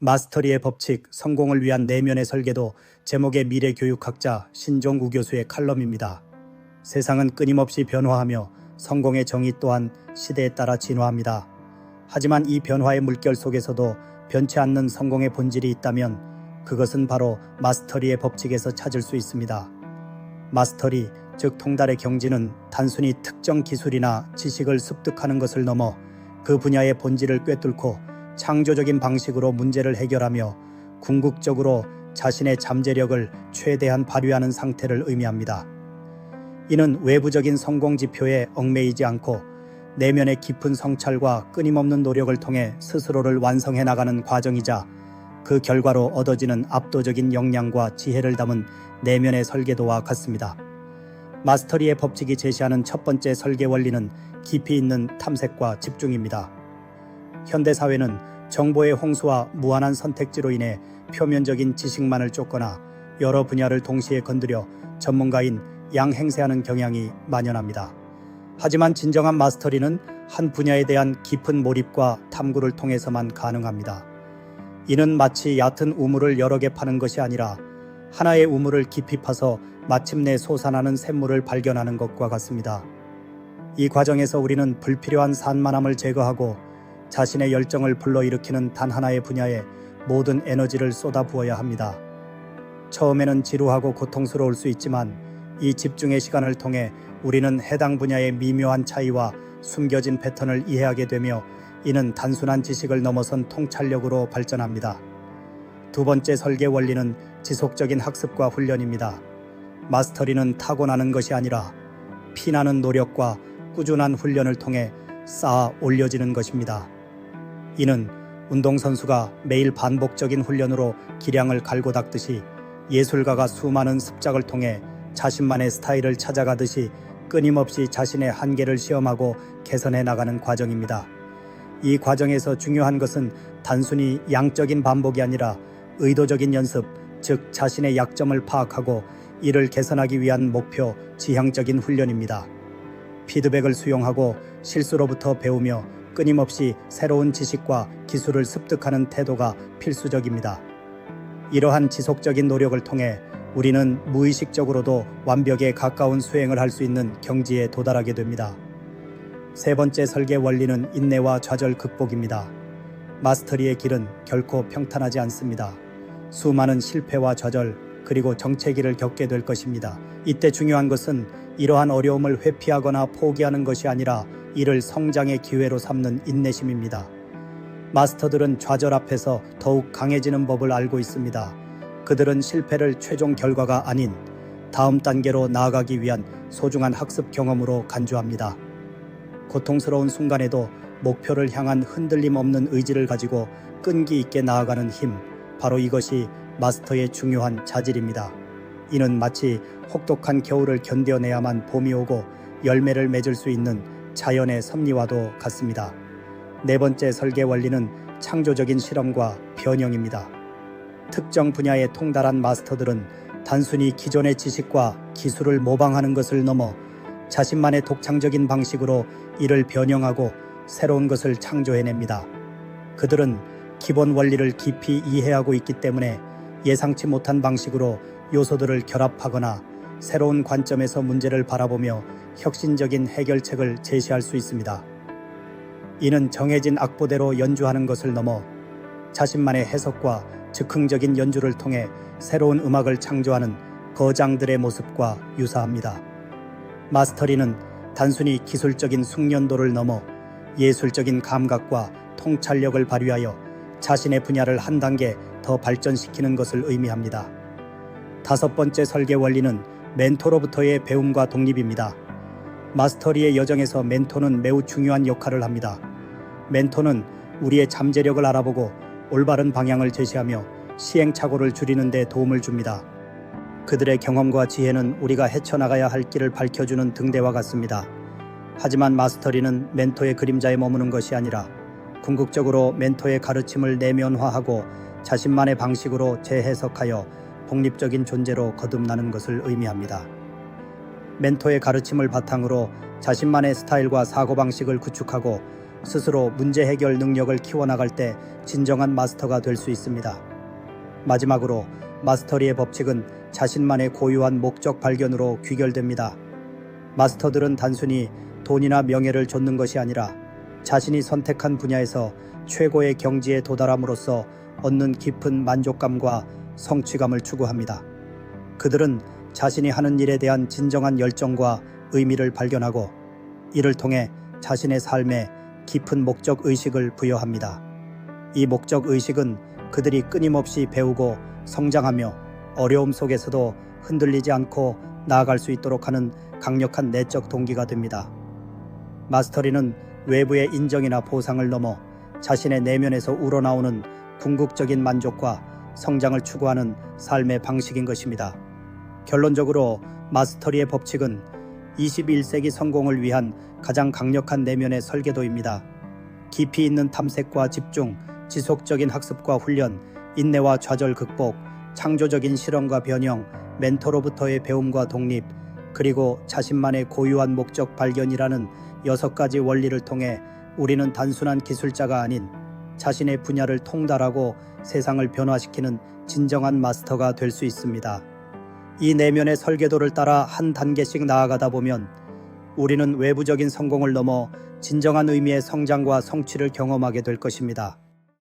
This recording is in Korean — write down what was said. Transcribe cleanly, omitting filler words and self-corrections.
마스터리의 법칙, 성공을 위한 내면의 설계도 제목의 미래교육학자 신종우 교수의 칼럼입니다. 세상은 끊임없이 변화하며 성공의 정의 또한 시대에 따라 진화합니다. 하지만 이 변화의 물결 속에서도 변치 않는 성공의 본질이 있다면 그것은 바로 마스터리의 법칙에서 찾을 수 있습니다. 마스터리, 즉 통달의 경지는 단순히 특정 기술이나 지식을 습득하는 것을 넘어 그 분야의 본질을 꿰뚫고 창조적인 방식으로 문제를 해결하며 궁극적으로 자신의 잠재력을 최대한 발휘하는 상태를 의미합니다. 이는 외부적인 성공 지표에 얽매이지 않고 내면의 깊은 성찰과 끊임없는 노력을 통해 스스로를 완성해 나가는 과정이자 그 결과로 얻어지는 압도적인 역량과 지혜를 담은 내면의 설계도와 같습니다. 마스터리의 법칙이 제시하는 첫 번째 설계 원리는 깊이 있는 탐색과 집중입니다. 현대사회는 정보의 홍수와 무한한 선택지로 인해 표면적인 지식만을 쫓거나 여러 분야를 동시에 건드려 전문가인 양행세하는 경향이 만연합니다. 하지만 진정한 마스터리는 한 분야에 대한 깊은 몰입과 탐구를 통해서만 가능합니다. 이는 마치 얕은 우물을 여러 개 파는 것이 아니라 하나의 우물을 깊이 파서 마침내 솟아나는 샘물을 발견하는 것과 같습니다. 이 과정에서 우리는 불필요한 산만함을 제거하고 자신의 열정을 불러일으키는 단 하나의 분야에 모든 에너지를 쏟아부어야 합니다. 처음에는 지루하고 고통스러울 수 있지만 이 집중의 시간을 통해 우리는 해당 분야의 미묘한 차이와 숨겨진 패턴을 이해하게 되며 이는 단순한 지식을 넘어선 통찰력으로 발전합니다. 두 번째 설계 원리는 지속적인 학습과 훈련입니다. 마스터리는 타고나는 것이 아니라 피나는 노력과 꾸준한 훈련을 통해 쌓아 올려지는 것입니다. 이는 운동선수가 매일 반복적인 훈련으로 기량을 갈고 닦듯이 예술가가 수많은 습작을 통해 자신만의 스타일을 찾아가듯이 끊임없이 자신의 한계를 시험하고 개선해 나가는 과정입니다. 이 과정에서 중요한 것은 단순히 양적인 반복이 아니라 의도적인 연습, 즉 자신의 약점을 파악하고 이를 개선하기 위한 목표, 지향적인 훈련입니다. 피드백을 수용하고 실수로부터 배우며 끊임없이 새로운 지식과 기술을 습득하는 태도가 필수적입니다. 이러한 지속적인 노력을 통해 우리는 무의식적으로도 완벽에 가까운 수행을 할 수 있는 경지에 도달하게 됩니다. 세 번째 설계 원리는 인내와 좌절 극복입니다. 마스터리의 길은 결코 평탄하지 않습니다. 수많은 실패와 좌절, 그리고 정체기를 겪게 될 것입니다. 이때 중요한 것은 이러한 어려움을 회피하거나 포기하는 것이 아니라 이를 성장의 기회로 삼는 인내심입니다. 마스터들은 좌절 앞에서 더욱 강해지는 법을 알고 있습니다. 그들은 실패를 최종 결과가 아닌 다음 단계로 나아가기 위한 소중한 학습 경험으로 간주합니다. 고통스러운 순간에도 목표를 향한 흔들림 없는 의지를 가지고 끈기 있게 나아가는 힘, 바로 이것이 마스터의 중요한 자질입니다. 이는 마치 혹독한 겨울을 견뎌내야만 봄이 오고 열매를 맺을 수 있는 자연의 섭리와도 같습니다. 네 번째 설계 원리는 창조적인 실험과 변형입니다. 특정 분야에 통달한 마스터들은 단순히 기존의 지식과 기술을 모방하는 것을 넘어 자신만의 독창적인 방식으로 이를 변형하고 새로운 것을 창조해냅니다. 그들은 기본 원리를 깊이 이해하고 있기 때문에 예상치 못한 방식으로 요소들을 결합하거나 새로운 관점에서 문제를 바라보며 혁신적인 해결책을 제시할 수 있습니다. 이는 정해진 악보대로 연주하는 것을 넘어 자신만의 해석과 즉흥적인 연주를 통해 새로운 음악을 창조하는 거장들의 모습과 유사합니다. 마스터리는 단순히 기술적인 숙련도를 넘어 예술적인 감각과 통찰력을 발휘하여 자신의 분야를 한 단계 더 발전시키는 것을 의미합니다. 다섯 번째 설계 원리는 멘토로부터의 배움과 독립입니다. 마스터리의 여정에서 멘토는 매우 중요한 역할을 합니다. 멘토는 우리의 잠재력을 알아보고 올바른 방향을 제시하며 시행착오를 줄이는 데 도움을 줍니다. 그들의 경험과 지혜는 우리가 헤쳐나가야 할 길을 밝혀주는 등대와 같습니다. 하지만 마스터리는 멘토의 그림자에 머무는 것이 아니라 궁극적으로 멘토의 가르침을 내면화하고 자신만의 방식으로 재해석하여 독립적인 존재로 거듭나는 것을 의미합니다. 멘토의 가르침을 바탕으로 자신만의 스타일과 사고방식을 구축하고 스스로 문제 해결 능력을 키워나갈 때 진정한 마스터가 될 수 있습니다. 마지막으로 마스터리의 법칙은 자신만의 고유한 목적 발견으로 귀결됩니다. 마스터들은 단순히 돈이나 명예를 좇는 것이 아니라 자신이 선택한 분야에서 최고의 경지에 도달함으로써 얻는 깊은 만족감과 성취감을 추구합니다. 그들은 자신이 하는 일에 대한 진정한 열정과 의미를 발견하고 이를 통해 자신의 삶에 깊은 목적 의식을 부여합니다. 이 목적 의식은 그들이 끊임없이 배우고 성장하며 어려움 속에서도 흔들리지 않고 나아갈 수 있도록 하는 강력한 내적 동기가 됩니다. 마스터리는 외부의 인정이나 보상을 넘어 자신의 내면에서 우러나오는 궁극적인 만족과 성장을 추구하는 삶의 방식인 것입니다. 결론적으로 마스터리의 법칙은 21세기 성공을 위한 가장 강력한 내면의 설계도입니다. 깊이 있는 탐색과 집중, 지속적인 학습과 훈련, 인내와 좌절 극복, 창조적인 실험과 변형, 멘토로부터의 배움과 독립, 그리고 자신만의 고유한 목적 발견이라는 6가지 원리를 통해 우리는 단순한 기술자가 아닌 자신의 분야를 통달하고 세상을 변화시키는 진정한 마스터가 될 수 있습니다. 이 내면의 설계도를 따라 한 단계씩 나아가다 보면 우리는 외부적인 성공을 넘어 진정한 의미의 성장과 성취를 경험하게 될 것입니다.